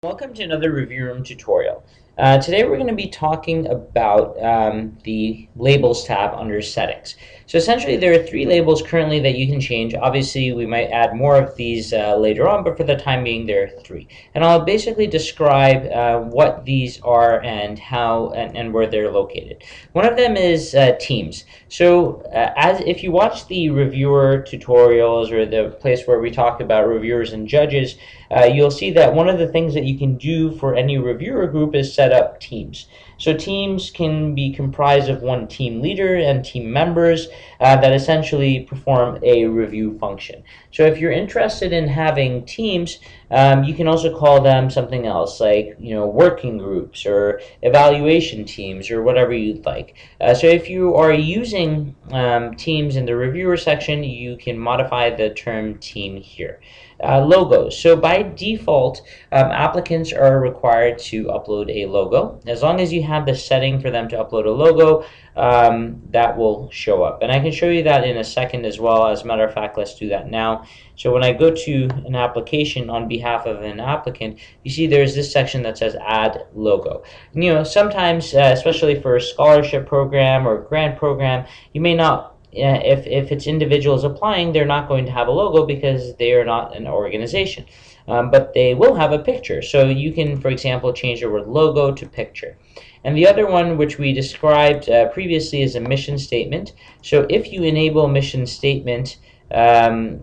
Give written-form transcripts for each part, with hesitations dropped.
Welcome to another Review Room tutorial. Today we're going to be talking about the Labels tab under Settings. So essentially there are three labels currently that you can change. Obviously we might add more of these later on, but for the time being there are three. And I'll basically describe what these are and how and where they're located. One of them is Teams. So as if you watch the reviewer tutorials or the place where we talk about reviewers and judges, you'll see that one of the things that you can do for any reviewer group is set up teams. So teams can be comprised of one team leader and team members that essentially perform a review function. So if you're interested in having teams, you can also call them something else, like working groups or evaluation teams or whatever you'd like. So if you are using teams in the reviewer section, you can modify the term team here. Logos. So by default, applicants are required to upload a logo. As long as you have the setting for them to upload a logo, that will show up. And I can show you that in a second as well. As a matter of fact, let's do that now. So when I go to an application on behalf of an applicant, you see there's this section that says Add Logo. Sometimes, especially for a scholarship program or grant program, you may not if it's individuals applying, they're not going to have a logo because they are not an organization. But they will have a picture. So you can, for example, change the word logo to picture. And the other one, which we described previously, is a mission statement. So if you enable mission statement, it's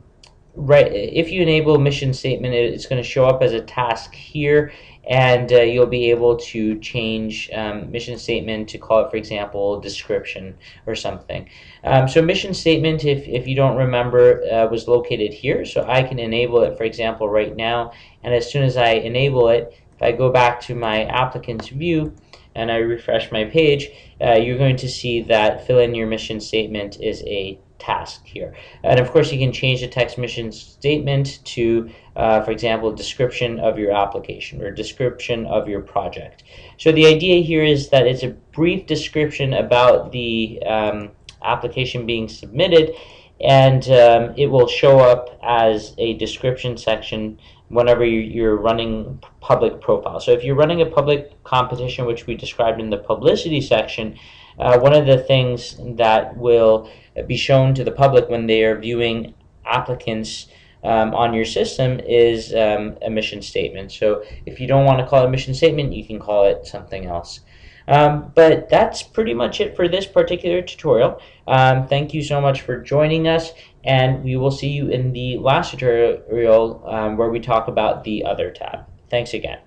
going to show up as a task here, and you'll be able to change mission statement to call it, for example, description or something. So mission statement, if you don't remember, was located here. So I can enable it, for example, right now. And as soon as I enable it, if I go back to my applicant's view and I refresh my page, you're going to see that fill in your mission statement is a task here. And of course you can change the text mission statement to for example, description of your application or description of your project. So the idea here is that it's a brief description about the application being submitted, and it will show up as a description section whenever you're running public profile. So if you're running a public competition, which we described in the publicity section, one of the things that will be shown to the public when they are viewing applicants on your system is a mission statement. So if you don't want to call it a mission statement, you can call it something else. But that's pretty much it for this particular tutorial. Thank you so much for joining us, and we will see you in the last tutorial where we talk about the other tab. Thanks again.